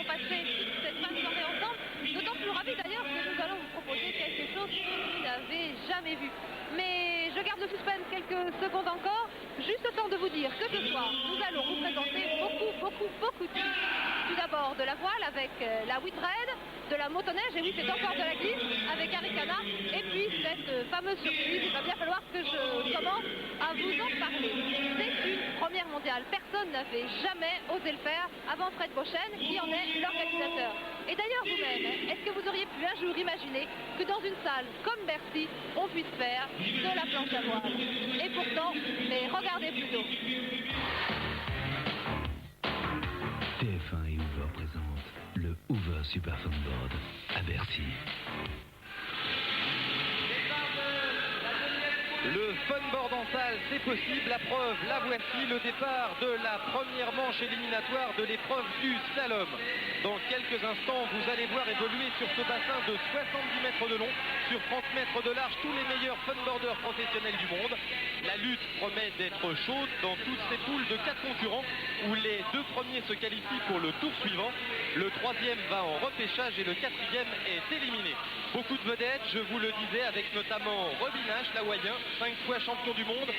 allons passer cette fin de soirée ensemble, d'autant plus ravis d'ailleurs que nous allons vous proposer quelque chose que vous n'avez jamais vu. Mais je garde le suspense quelques secondes encore, juste le temps de vous dire que ce soir, nous allons vous présenter beaucoup de trucs. Tout d'abord de la voile avec la Whitbread, de la motoneige, et oui c'est encore de la glisse avec Arikana, et puis cette fameuse surprise, il va bien falloir que je commence à vous en parler. C'est une première mondiale, personne n'avait jamais osé le faire avant Fred Beauchesne qui en est l'organisateur. Et d'ailleurs vous-même, est-ce que vous auriez pu un jour imaginer que dans une salle comme Bercy, on puisse faire de la planche à voile? Et pourtant, mais regardez plutôt. TF1 et Hoover présentent le Hoover Super Funboard à Bercy. Le funboard en salle, c'est possible, la preuve, la voici, le départ de la première manche éliminatoire de l'épreuve du slalom. Dans quelques instants, vous allez voir évoluer sur ce bassin de 70 mètres de long, sur 30 mètres de large, tous les meilleurs funboarders professionnels du monde. La lutte promet d'être chaude dans toutes ces poules de 4 concurrents, où les 2 premiers se qualifient pour le tour suivant. Le 3e va en repêchage et le 4e est éliminé. Beaucoup de vedettes, je vous le disais, avec notamment Robin Nash, l'Hawaïen, 5 fois champion du monde,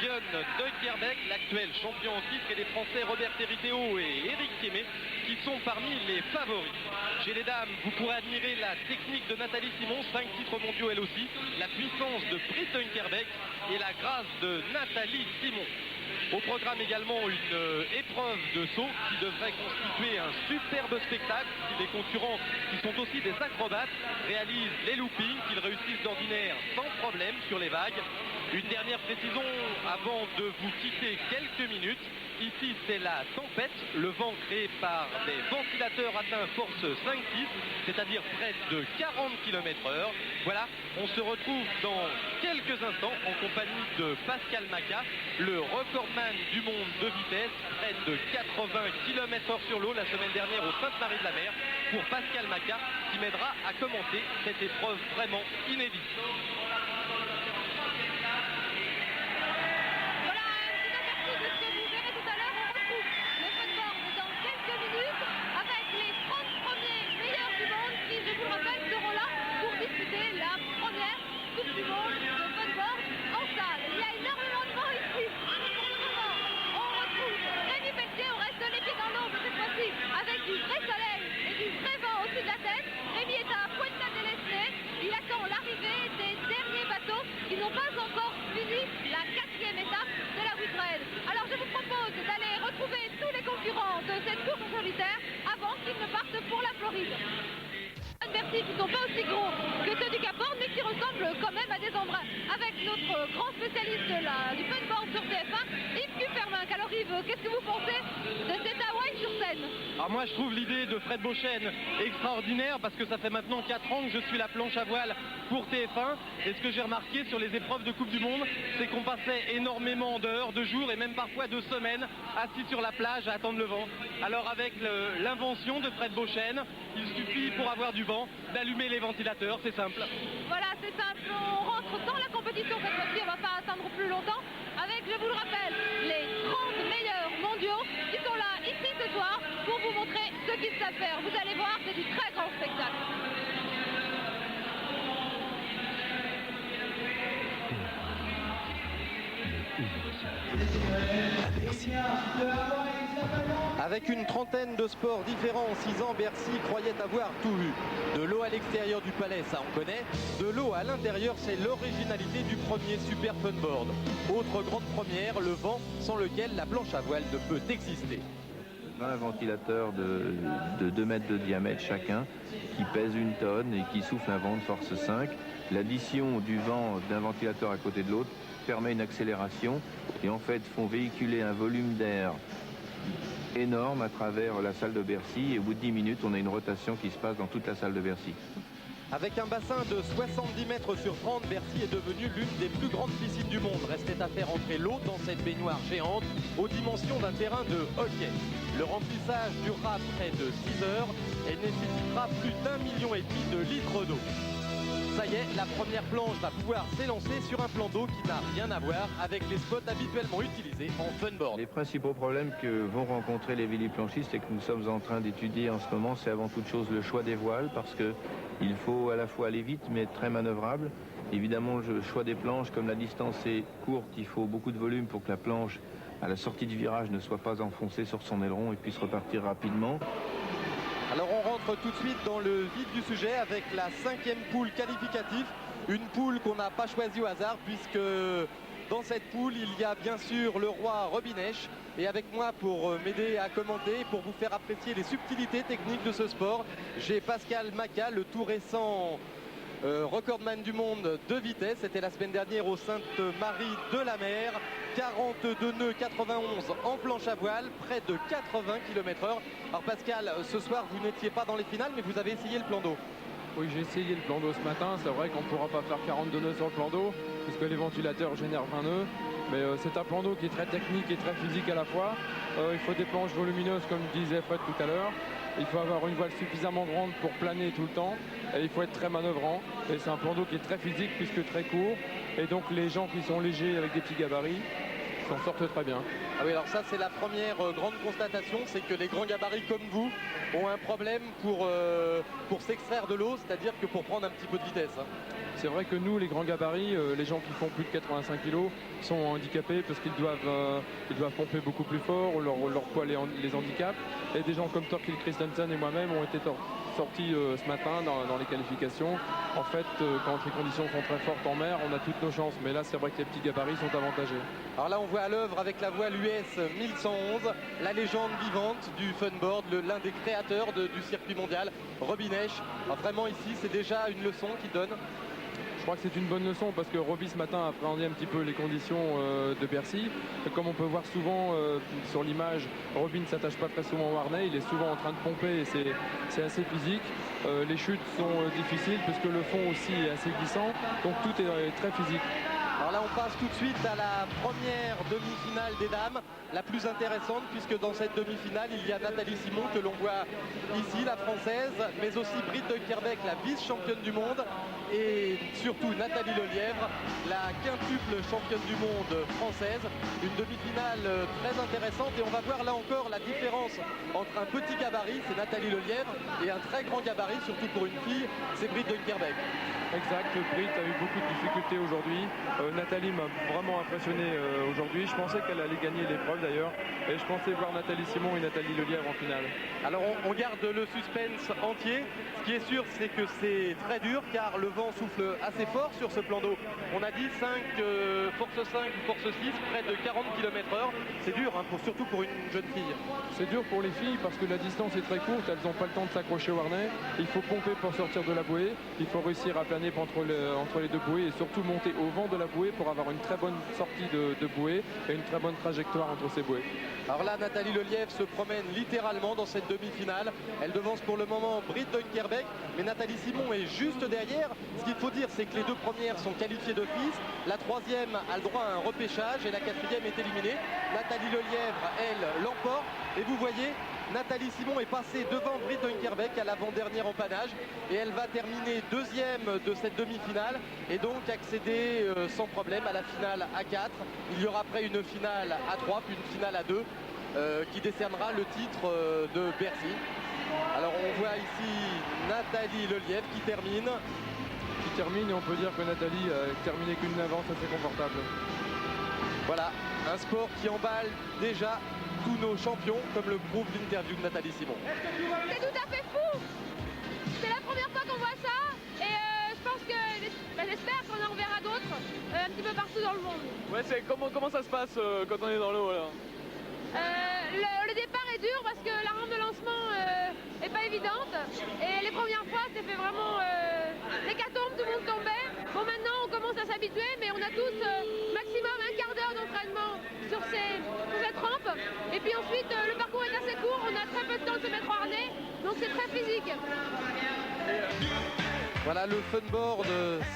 Björn Deukerbeek, l'actuel champion en titre, et les Français Robert Territeo et Eric Kémé, qui sont parmi les favoris. Chez les dames, vous pourrez admirer la technique de Nathalie Simon, 5 titres mondiaux elle aussi, la puissance de Britt Deukerbeek et la grâce de Nathalie Simon. Au programme également une épreuve de saut qui devrait constituer un superbe spectacle si les concurrents, qui sont aussi des acrobates, réalisent les loopings qu'ils réussissent d'ordinaire sans problème sur les vagues. Une dernière précision avant de vous quitter quelques minutes. Ici, c'est la tempête, le vent créé par des ventilateurs atteint force 5-6, c'est-à-dire près de 40 km/h. Voilà, on se retrouve dans quelques instants en compagnie de Pascal Maca, le recordman du monde de vitesse, près de 80 km/h sur l'eau la semaine dernière au Sainte-Marie-de-la-Mer, pour Pascal Maca, qui m'aidera à commenter cette épreuve vraiment inédite. Avec du vrai soleil et du vrai vent au-dessus de la tête, Rémi est à Puerta del Este. Il attend l'arrivée des derniers bateaux qui n'ont pas encore fini la 4e étape de la Whitbread. Alors je vous propose d'aller retrouver tous les concurrents de cette course en solitaire avant qu'ils ne partent pour la Floride. Bercy qui ne sont pas aussi gros que ceux du Cap Horn, mais qui ressemblent quand même à des embruns. Avec notre grand spécialiste du funboard sur TF1, Yves Kuperminck. Alors Yves, qu'est-ce que vous pensez de cet Hawaï sur scène? Alors moi je trouve l'idée de Fred Beauchesne extraordinaire, parce que ça fait maintenant 4 ans que je suis la planche à voile pour TF1, et ce que j'ai remarqué sur les épreuves de Coupe du Monde, c'est qu'on passait énormément d'heures, de jours et même parfois de semaines assis sur la plage à attendre le vent. Alors avec l'invention de Fred Beauchesne, il suffit pour avoir du vent d'allumer les ventilateurs, c'est simple. Voilà, c'est simple, on rentre dans la compétition cette fois-ci, on ne va pas attendre plus longtemps avec, je vous le rappelle, les 30 meilleurs mondiaux qui sont là ici ce soir pour vous montrer ce qu'ils savent faire. Vous allez voir, c'est du très grand spectacle. Avec une trentaine de sports différents en 6 ans, Bercy croyait avoir tout vu. De l'eau à l'extérieur du palais, ça on connaît. De l'eau à l'intérieur, c'est l'originalité du premier Super Funboard. Autre grande première, le vent, sans lequel la planche à voile ne peut exister. 20 ventilateurs de 2 mètres de diamètre chacun, qui pèsent 1 tonne et qui soufflent un vent de force 5. L'addition du vent d'un ventilateur à côté de l'autre permet une accélération et en fait font véhiculer un volume d'air énorme à travers la salle de Bercy, et au bout de 10 minutes on a une rotation qui se passe dans toute la salle de Bercy. Avec un bassin de 70 mètres sur 30, Bercy est devenue l'une des plus grandes piscines du monde. Restait à faire entrer l'eau dans cette baignoire géante aux dimensions d'un terrain de hockey. Le remplissage durera près de 6 heures et nécessitera plus d'1,5 million de litres d'eau. Ça y est, la première planche va pouvoir s'élancer sur un plan d'eau qui n'a rien à voir avec les spots habituellement utilisés en funboard. Les principaux problèmes que vont rencontrer les véliplanchistes et que nous sommes en train d'étudier en ce moment, c'est avant toute chose le choix des voiles, parce qu'il faut à la fois aller vite mais être très manœuvrable. Évidemment, le choix des planches, comme la distance est courte, il faut beaucoup de volume pour que la planche, à la sortie du virage, ne soit pas enfoncée sur son aileron et puisse repartir rapidement. Alors on rentre tout de suite dans le vif du sujet avec la 5e poule qualificative. Une poule qu'on n'a pas choisie au hasard puisque dans cette poule il y a bien sûr le roi Robinech. Et avec moi pour m'aider à commenter, pour vous faire apprécier les subtilités techniques de ce sport, j'ai Pascal Maca, le tout récent recordman du monde de vitesse. C'était la semaine dernière au Sainte-Marie de la Mer. 42 nœuds 91 en planche à voile, près de 80 km/h. Alors Pascal, ce soir vous n'étiez pas dans les finales mais vous avez essayé le plan d'eau. Oui, j'ai essayé le plan d'eau ce matin. C'est vrai qu'on ne pourra pas faire 42 nœuds sur le plan d'eau puisque les ventilateurs génèrent 20 nœuds. Mais c'est un plan d'eau qui est très technique et très physique à la fois. Il faut des planches volumineuses comme disait Fred tout à l'heure. Il faut avoir une voile suffisamment grande pour planer tout le temps et il faut être très manœuvrant. Et c'est un plan d'eau qui est très physique puisque très court. Et donc les gens qui sont légers avec des petits gabarits s'en sortent très bien. Ah oui, alors ça c'est la première grande constatation, c'est que les grands gabarits comme vous ont un problème pour s'extraire de l'eau, c'est-à-dire que pour prendre un petit peu de vitesse. C'est vrai que nous, les grands gabarits, les gens qui font plus de 85 kg sont handicapés parce qu'ils doivent pomper beaucoup plus fort, leur poids les handicape. Et des gens comme Torkild Christensen et moi-même ont été sortis ce matin dans les qualifications. En fait, quand les conditions sont très fortes en mer, on a toutes nos chances. Mais là, c'est vrai que les petits gabarits sont avantagés. Alors là, on voit à l'œuvre avec la voile US 1111, la légende vivante du funboard, l'un des créateurs du circuit mondial, Robinech. Alors vraiment ici, c'est déjà une leçon qu'il donne. Je crois que c'est une bonne leçon parce que Roby ce matin a appréhendé un petit peu les conditions de Bercy. Comme on peut voir souvent sur l'image, Roby ne s'attache pas très souvent au harnais, il est souvent en train de pomper et c'est assez physique. Les chutes sont difficiles puisque le fond aussi est assez glissant, donc tout est très physique. Alors là, on passe tout de suite à la première demi-finale des dames, la plus intéressante, puisque dans cette demi-finale, il y a Nathalie Simon, que l'on voit ici, la française, mais aussi Britt Dunkerbeck, la vice-championne du monde, et surtout Nathalie Lelièvre, la quintuple championne du monde française. Une demi-finale très intéressante, et on va voir là encore la différence entre un petit gabarit, c'est Nathalie Lelièvre, et un très grand gabarit, surtout pour une fille, c'est Britt Dunkerbeck. Exact, Britt a eu beaucoup de difficultés aujourd'hui. Nathalie m'a vraiment impressionné aujourd'hui. Je pensais qu'elle allait gagner l'épreuve d'ailleurs. Et je pensais voir Nathalie Simon et Nathalie Lelièvre en finale. Alors on garde le suspense entier. Ce qui est sûr, c'est que c'est très dur car le vent souffle assez fort sur ce plan d'eau. On a dit force 5 ou force 6, près de 40 km/h. C'est dur, hein, surtout pour une jeune fille. C'est dur pour les filles parce que la distance est très courte. Elles n'ont pas le temps de s'accrocher au harnais. Il faut pomper pour sortir de la bouée. Il faut réussir à planer entre les deux bouées et surtout monter au vent de la bouée pour avoir une très bonne sortie de bouée et une très bonne trajectoire entre ces bouées. Alors là, Nathalie Lelièvre se promène littéralement dans cette demi-finale. Elle devance pour le moment Britt Dunkerbeck, mais Nathalie Simon est juste derrière. Ce qu'il faut dire, c'est que les deux premières sont qualifiées d'office. La troisième a le droit à un repêchage et la quatrième est éliminée. Nathalie Lelièvre, elle, l'emporte. Et vous voyez, Nathalie Simon est passée devant Britt Dunkerbeck à l'avant-dernier empannage et elle va terminer deuxième de cette demi-finale et donc accéder sans problème à la finale à 4. Il y aura après une finale à 3 puis une finale à 2 qui décernera le titre de Bercy. Alors on voit ici Nathalie Lelièvre qui termine. Et on peut dire que Nathalie a terminé qu'une avance assez confortable. Voilà, un sport qui emballe déjà tous nos champions, comme le prouve l'interview de Nathalie Simon. C'est tout à fait fou. C'est la première fois qu'on voit ça et je pense que, j'espère qu'on en reverra d'autres un petit peu partout dans le monde. Ouais, comment ça se passe quand on est dans l'eau là? Le départ est dur parce que la rampe de lancement est pas évidente et les premières fois c'était fait vraiment l'hécatombe, tout le monde tombait. Bon, maintenant on commence à s'habituer, mais on a tous maximum un quart d'heure d'entraînement sur cette rampe et puis ensuite le parcours est assez court, on a très peu de temps de se mettre au harnais, donc c'est très physique. Voilà, le funboard,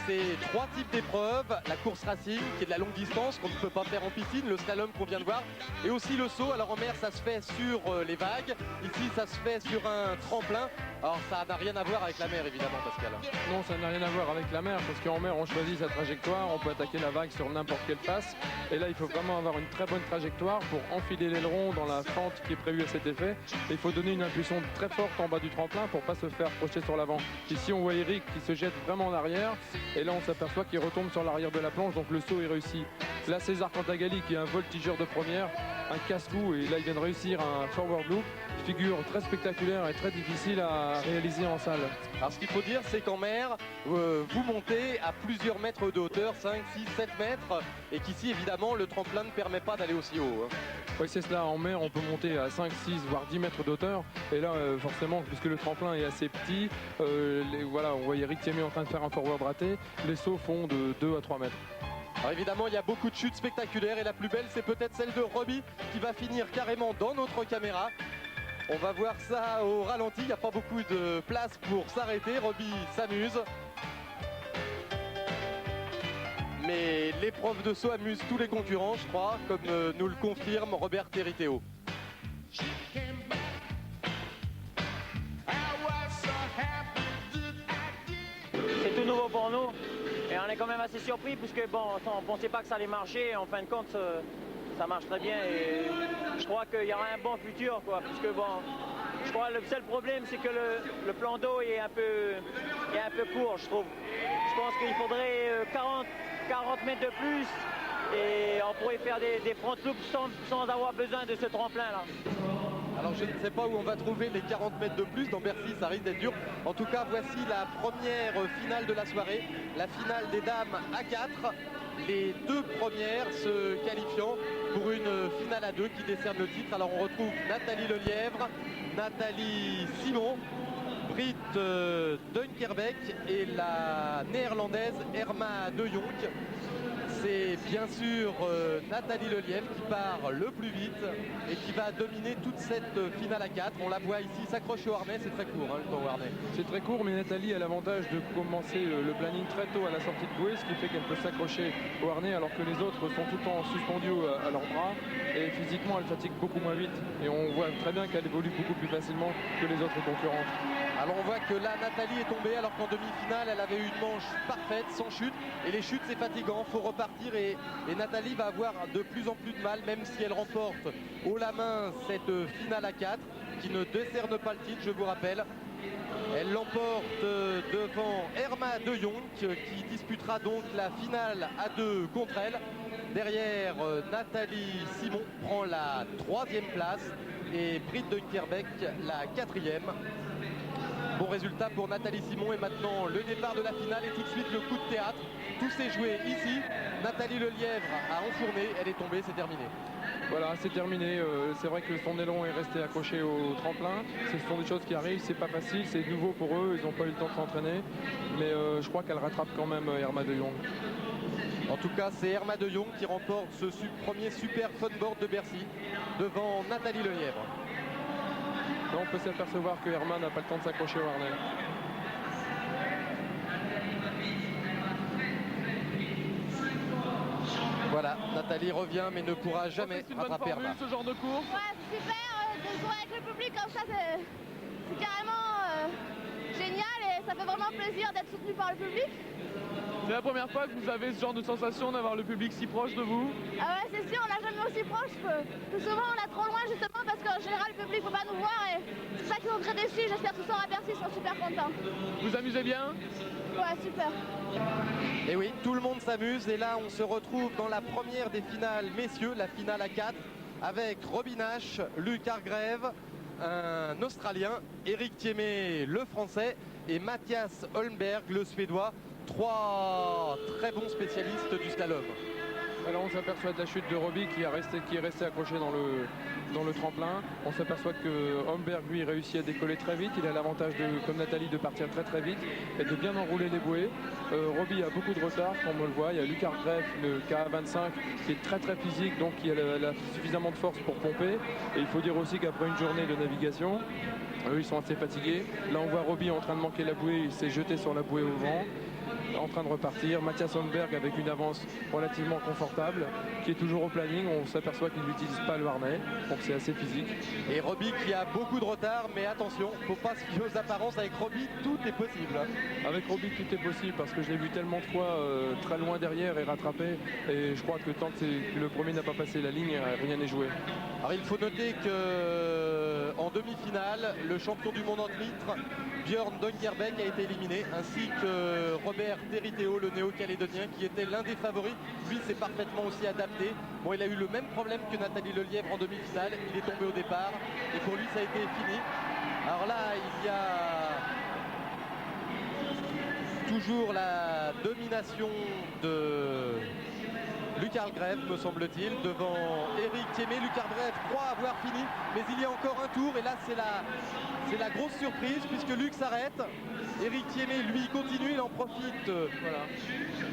c'est 3 types d'épreuves. La course racing, qui est de la longue distance, qu'on ne peut pas faire en piscine, le slalom qu'on vient de voir, et aussi le saut. Alors en mer, ça se fait sur les vagues. Ici, ça se fait sur un tremplin. Alors ça n'a rien à voir avec la mer, évidemment, Pascal. Non, ça n'a rien à voir avec la mer, parce qu'en mer, on choisit sa trajectoire, on peut attaquer la vague sur n'importe quelle face. Et là, il faut vraiment avoir une très bonne trajectoire pour enfiler l'aileron dans la fente qui est prévue à cet effet. Et il faut donner une impulsion très forte en bas du tremplin pour ne pas se faire projeter sur l'avant. Ici, on voit Eric qui se jette vraiment en arrière, et là, on s'aperçoit qu'il retombe sur l'arrière de la planche, donc le saut est réussi. Là, César Cantagalli, qui est un voltigeur de première, un casse-cou, et là, il vient de réussir un forward loop, figure très spectaculaire et très difficile à réaliser en salle. Alors ce qu'il faut dire, c'est qu'en mer, vous montez à plusieurs mètres de hauteur, 5, 6, 7 mètres, et qu'ici, évidemment, le tremplin ne permet pas d'aller aussi haut. Oui, c'est cela. En mer, on peut monter à 5, 6, voire 10 mètres d'auteur. Et là, forcément, puisque le tremplin est assez petit, voilà, on voit Eric Thiémé en train de faire un forward raté. Les sauts font de 2 à 3 mètres. Alors évidemment, il y a beaucoup de chutes spectaculaires, et la plus belle, c'est peut-être celle de Robbie, qui va finir carrément dans notre caméra. On va voir ça au ralenti, il n'y a pas beaucoup de place pour s'arrêter. Robbie s'amuse. Mais l'épreuve de saut amuse tous les concurrents, je crois, comme nous le confirme Robert Territeo. C'est tout nouveau pour nous et on est quand même assez surpris puisque bon, on ne pensait pas que ça allait marcher. En fin de compte, ça marche très bien et je crois qu'il y aura un bon futur, quoi, puisque bon, je crois que le seul problème c'est que le plan d'eau est un peu court, je trouve. Je pense qu'il faudrait 40 mètres de plus et on pourrait faire des front loops sans avoir besoin de ce tremplin là. Alors je ne sais pas où on va trouver les 40 mètres de plus, dans Bercy ça risque d'être dur. En tout cas, voici la première finale de la soirée, la finale des dames à 4. Les 2 premières se qualifiant pour une finale à 2 qui décerne le titre. Alors on retrouve Nathalie Lelièvre, Nathalie Simon, Britt Dunkerbeek et la néerlandaise Irma de Jonk. C'est bien sûr Nathalie Lelièvre qui part le plus vite et qui va dominer toute cette finale à 4. On la voit ici s'accrocher au harnais, c'est très court le temps au harnais. C'est très court, mais Nathalie a l'avantage de commencer le planning très tôt à la sortie de bouée, ce qui fait qu'elle peut s'accrocher au harnais alors que les autres sont tout le temps suspendus à leurs bras. Et physiquement, elle fatigue beaucoup moins vite. Et on voit très bien qu'elle évolue beaucoup plus facilement que les autres concurrentes. Alors on voit que là Nathalie est tombée alors qu'en demi-finale elle avait une manche parfaite sans chute, et les chutes c'est fatigant, faut repartir, et Nathalie va avoir de plus en plus de mal, même si elle remporte haut la main cette finale à 4 qui ne décerne pas le titre, je vous rappelle. Elle l'emporte devant Irma de Jonk qui disputera donc la finale à 2 contre elle. Derrière, Nathalie Simon prend la 3e place et Britt Dunkerbeek la 4e. Bon résultat pour Nathalie Simon, et maintenant le départ de la finale et tout de suite le coup de théâtre. Tout s'est joué ici. Nathalie Lelièvre a enfourné, elle est tombée, c'est terminé. Voilà, c'est terminé. C'est vrai que son aileron est resté accroché au tremplin. Ce sont des choses qui arrivent, c'est pas facile, c'est nouveau pour eux, ils n'ont pas eu le temps de s'entraîner. Mais je crois qu'elle rattrape quand même Irma de Jonk. En tout cas, c'est Irma de Jonk qui remporte ce premier super funboard de Bercy devant Nathalie Lelièvre. Là, on peut s'apercevoir que Irma n'a pas le temps de s'accrocher au harnais. Voilà, Nathalie revient mais ne pourra jamais rattraper Irma. Ce genre de course. Ouais, c'est super de jouer avec le public comme ça, c'est carrément génial et ça fait vraiment plaisir d'être soutenu par le public. C'est la première fois que vous avez ce genre de sensation d'avoir le public si proche de vous? Ah ouais, c'est sûr, on n'a jamais aussi proche. Plus souvent, on est trop loin justement parce qu'en général, le public ne peut pas nous voir et c'est ça qu'ils sont très déçus. J'espère que ce soir à Bercy, ils sont super contents. Vous amusez bien? Ouais, super. Et oui, tout le monde s'amuse, et là on se retrouve dans la première des finales messieurs, la finale à 4, avec Robin Nash, Luc Hargrave, un Australien, Eric Thiémé, le Français, et Mathias Holmberg, le Suédois. 3 très bons spécialistes du slalom. Alors on s'aperçoit de la chute de Robbie qui est resté accroché dans le tremplin. On s'aperçoit que Holmberg lui réussit à décoller très vite. Il a l'avantage, comme Nathalie, de partir très très vite et de bien enrouler les bouées. Robbie a beaucoup de retard, comme on le voit. Il y a Luc Hargrave, le KA25, qui est très très physique, donc qui a suffisamment de force pour pomper. Et il faut dire aussi qu'après une journée de navigation, Eux, ils sont assez fatigués. Là, on voit Robbie en train de manquer la bouée. Il s'est jeté sur la bouée au vent, en train de repartir. Mathias Holmberg avec une avance relativement confortable, qui est toujours au planning. On s'aperçoit qu'il n'utilise pas le harnais, donc c'est assez physique. Et Robbie qui a beaucoup de retard, mais attention, faut pas se fier aux apparences. Avec Robbie, tout est possible. Avec Robbie, tout est possible parce que je l'ai vu tellement de fois très loin derrière et rattrapé. Et je crois que tant que le premier n'a pas passé la ligne, rien n'est joué. Alors il faut noter que en demi-finale, le champion du monde en titre, Björn Dongerbeck, a été éliminé, ainsi que Robert Territeo, le néo-calédonien, qui était l'un des favoris. Lui s'est parfaitement aussi adapté. Bon, il a eu le même problème que Nathalie Lelièvre en demi-finale. Il est tombé au départ et pour lui ça a été fini. Alors là, il y a toujours la domination de Luc Hargreaves, me semble-t-il, devant Eric Thiémé. Luc Hargreaves croit avoir fini, mais il y a encore un tour et là c'est la grosse surprise puisque Luc s'arrête. Eric Thiémé, lui, continue, il en profite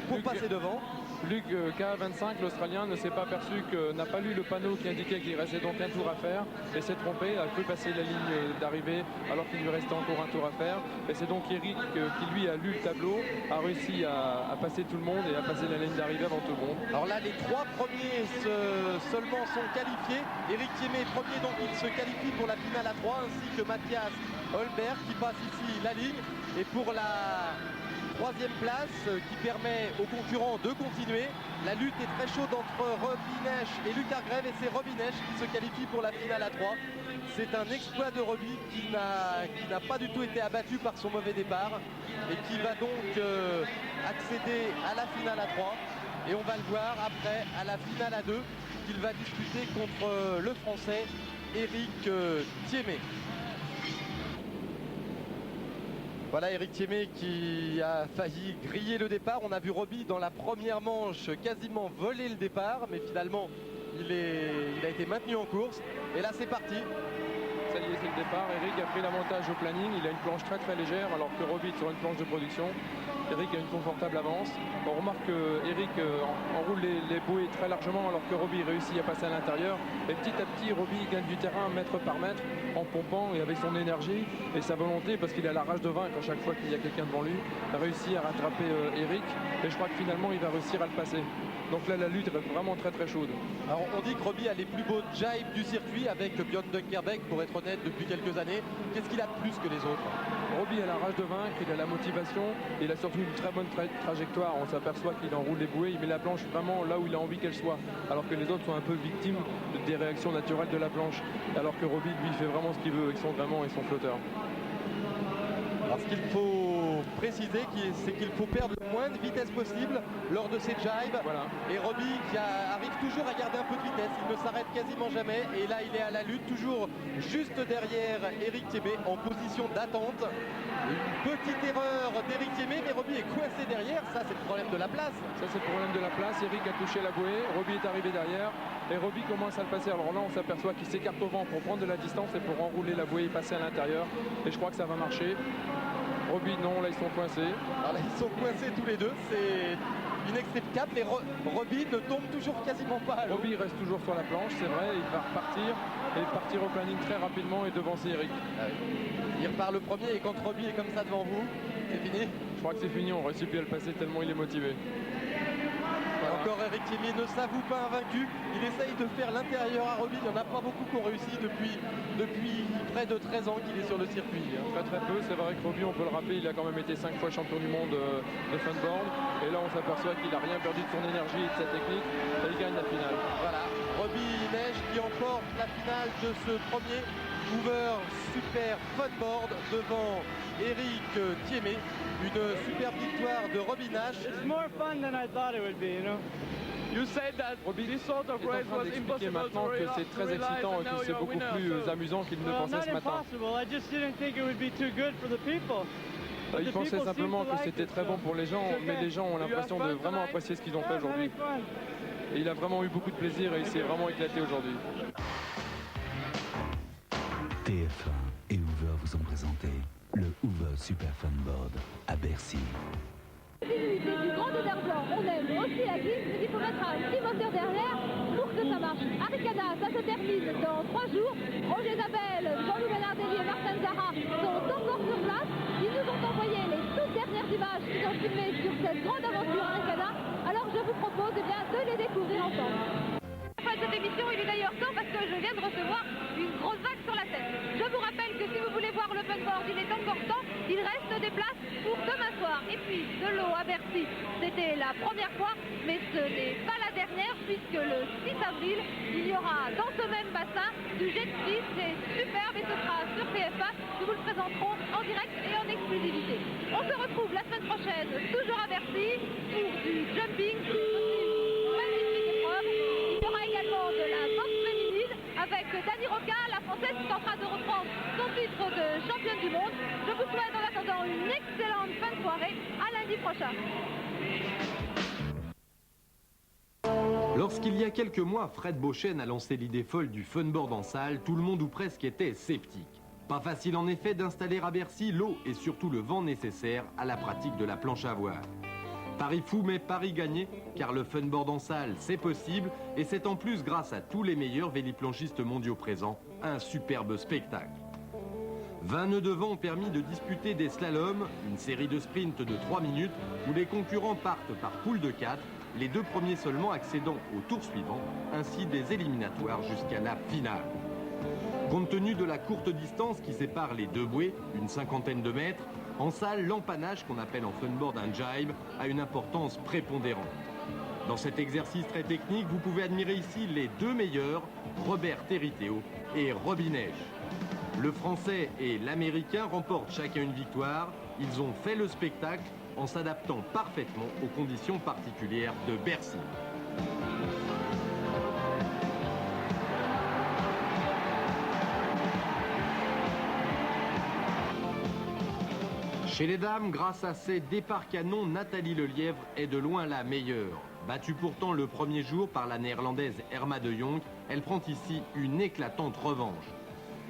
pour passer devant. Luc K25, l'Australien, ne s'est pas aperçu n'a pas lu le panneau qui indiquait qu'il restait donc un tour à faire et s'est trompé, a cru passer la ligne d'arrivée alors qu'il lui restait encore un tour à faire. Et c'est donc Eric qui lui a lu le tableau, a réussi à passer tout le monde et à passer la ligne d'arrivée avant tout le monde. Alors là, les trois premiers seulement sont qualifiés. Eric Thiémé premier, donc il se qualifie pour la finale à 3, ainsi que Mathias Holmberg qui passe ici la ligne. Et pour la troisième place qui permet aux concurrents de continuer. La lutte est très chaude entre Robbie Nesch et Luc Hargreaves et c'est Robbie Nesch qui se qualifie pour la finale à 3. C'est un exploit de Robbie qui n'a pas du tout été abattu par son mauvais départ et qui va donc accéder à la finale à 3. Et on va le voir après à la finale à 2 qu'il va disputer contre le Français Eric Thiémé. Voilà Eric Thiémé qui a failli griller le départ. On a vu Robbie dans la première manche quasiment voler le départ, mais finalement il a été maintenu en course. Et là c'est parti. Ça y est, c'est le départ. Eric a pris l'avantage au planning. Il a une planche très légère alors que Robbie est sur une planche de production. Eric a une confortable avance. On remarque que Eric enroule les bouées très largement alors que Robbie réussit à passer à l'intérieur. Et petit à petit, Robbie gagne du terrain mètre par mètre en pompant et avec son énergie et sa volonté parce qu'il a la rage de vaincre à chaque fois qu'il y a quelqu'un devant lui. Il a réussi à rattraper Eric et je crois que finalement il va réussir à le passer. Donc là la lutte est vraiment très chaude. Alors on dit que Robbie a les plus beaux jibes du circuit avec Björn Dongerbeck pour être honnête depuis quelques années. Qu'est-ce qu'il a de plus que les autres? Robbie a la rage de vaincre, il a la motivation, il a surtout une très bonne trajectoire. On s'aperçoit qu'il enroule les bouées, il met la planche vraiment là où il a envie qu'elle soit. Alors que les autres sont un peu victimes des réactions naturelles de la planche. Alors que Robbie lui fait vraiment ce qu'il veut avec son gréement et son flotteur. Alors ce qu'il faut préciser, c'est qu'il faut perdre le moins de vitesse possible lors de ces jibes. Voilà. Et Robbie qui arrive toujours à garder un peu de vitesse, il ne s'arrête quasiment jamais. Et là il est à la lutte, toujours juste derrière Eric Thiémé en position d'attente. Une petite erreur d'Eric Thiémé, mais Robbie est coincé derrière, ça c'est le problème de la place. Ça c'est le problème de la place, Eric a touché la bouée, Robbie est arrivé derrière et Robbie commence à le passer. Alors là on s'aperçoit qu'il s'écarte au vent pour prendre de la distance et pour enrouler la bouée et passer à l'intérieur. Et je crois que ça va marcher. Robbie non, là ils sont coincés. Alors là ils sont coincés tous les deux, c'est inextricable et Robbie ne tombe toujours quasiment pas à l'eau. Robbie reste toujours sur la planche, c'est vrai, il va repartir et partir au planning très rapidement et devancer Eric. Ah oui. Il repart le premier et quand Robbie est comme ça devant vous, c'est fini. Je crois que c'est fini, on aurait su bien le passer tellement il est motivé. Voilà. Encore Eric Thiémé ne s'avoue pas invaincu. Il essaye de faire l'intérieur à Robbie. Il n'y en a pas beaucoup qui ont réussi depuis près de 13 ans qu'il est sur le circuit. Très peu, c'est vrai que Robbie, on peut le rappeler, il a quand même été 5 fois champion du monde de funboard. Et là on s'aperçoit qu'il n'a rien perdu de son énergie et de sa technique. Et il gagne la finale. Voilà, Robbie Nesch qui emporte la finale de ce premier Hoover Super Funboard devant Eric Thiémé. Une superbe victoire de Robbie Nesch. It's more fun than I thought it would be, you know. You said that this sort of race was impossible maintenant to que c'est très excitant et que c'est beaucoup plus amusant qu'il ne pensait ce matin. I just didn't think it would be too good for the people. Il pensait simplement que c'était très bon pour les gens, mais les gens ont l'impression de vraiment apprécier ce qu'ils ont fait aujourd'hui. Et il a vraiment eu beaucoup de plaisir et il s'est vraiment éclaté aujourd'hui. TF1 et Hoover vous ont présenté le Hoover Super Funboard à Bercy. L'utilité du grand désert blanc, on aime aussi la glisse, mais il faut mettre un petit moteur derrière pour que ça marche. Arikana, ça se termine dans 3 jours. Roger Zabel, Jean-Louis Bernardelli et Martin Zara les découvrir ensemble. À la fin de cette émission, il est d'ailleurs temps parce que je viens de recevoir une grosse vague sur la tête. Je vous rappelle que si vous voulez voir le funboard, il est encore temps. Il reste des places pour demain soir. Et puis, de l'eau à Bercy, c'était la première fois, mais ce n'est pas la dernière puisque le 6 avril, il y aura dans ce même bassin du jet ski. C'est superbe et ce sera sur TF1. Nous vous le présenterons en direct et en exclusivité. On se retrouve la semaine prochaine, toujours à Bercy, pour du jumping. Magnifique épreuve. Il y aura également de la boxe féminine avec Dani Roca, la Française qui est en train de reprendre son titre de championne du monde. Je vous souhaite en attendant une excellente fin de soirée. À lundi prochain. Lorsqu'il y a quelques mois, Fred Beauchesne a lancé l'idée folle du funboard en salle, tout le monde ou presque était sceptique. Pas facile en effet d'installer à Bercy l'eau et surtout le vent nécessaire à la pratique de la planche à voile. Pari fou mais pari gagné, car le funboard en salle c'est possible et c'est en plus grâce à tous les meilleurs véliplanchistes mondiaux présents, un superbe spectacle. 20 nœuds de vent ont permis de disputer des slaloms, une série de sprints de 3 minutes où les concurrents partent par poule de 4, les 2 premiers seulement accédant au tour suivant, ainsi des éliminatoires jusqu'à la finale. Compte tenu de la courte distance qui sépare les 2 bouées, une cinquantaine de mètres, en salle, l'empannage qu'on appelle en funboard un jibe a une importance prépondérante. Dans cet exercice très technique, vous pouvez admirer ici les 2 meilleurs, Robert Territeo et Robin Esch. Le Français et l'Américain remportent chacun une victoire. Ils ont fait le spectacle en s'adaptant parfaitement aux conditions particulières de Bercy. Chez les dames, grâce à ses départs canons, Nathalie Lelièvre est de loin la meilleure. Battue pourtant le premier jour par la néerlandaise Erma de Jong, elle prend ici une éclatante revanche.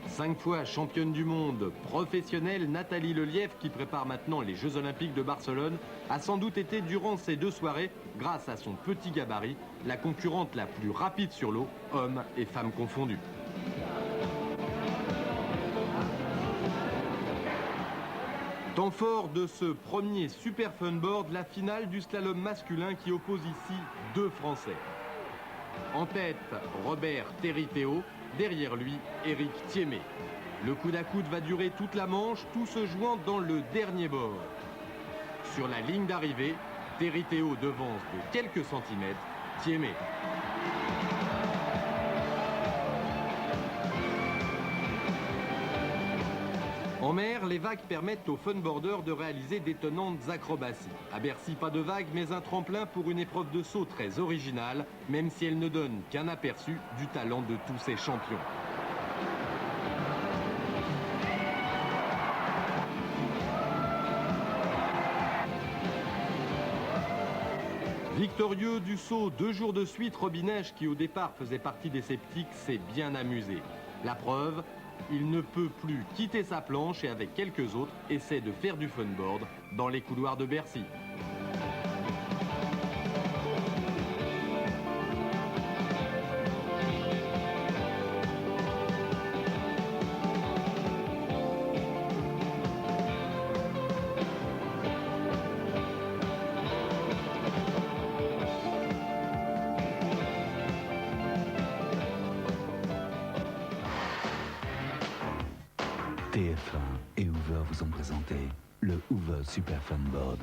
5 fois championne du monde professionnelle, Nathalie Lelièvre, qui prépare maintenant les Jeux Olympiques de Barcelone, a sans doute été durant ces 2 soirées, grâce à son petit gabarit, la concurrente la plus rapide sur l'eau, hommes et femmes confondus. Temps fort de ce premier Super Funboard, la finale du slalom masculin qui oppose ici 2 Français. En tête, Robert Territeo, derrière lui, Éric Thiémet. Le coude à coude va durer toute la manche, tout se jouant dans le dernier bord. Sur la ligne d'arrivée, Territeo devance de quelques centimètres Thiémet. En mer, les vagues permettent aux funboarders de réaliser d'étonnantes acrobaties. À Bercy, pas de vagues, mais un tremplin pour une épreuve de saut très originale, même si elle ne donne qu'un aperçu du talent de tous ces champions. Victorieux du saut 2 jours de suite, Robin Esch, qui au départ faisait partie des sceptiques, s'est bien amusé. La preuve, il ne peut plus quitter sa planche et avec quelques autres essaie de faire du funboard dans les couloirs de Bercy. TF1 et Hoover vous ont présenté le Hoover Super Funboard.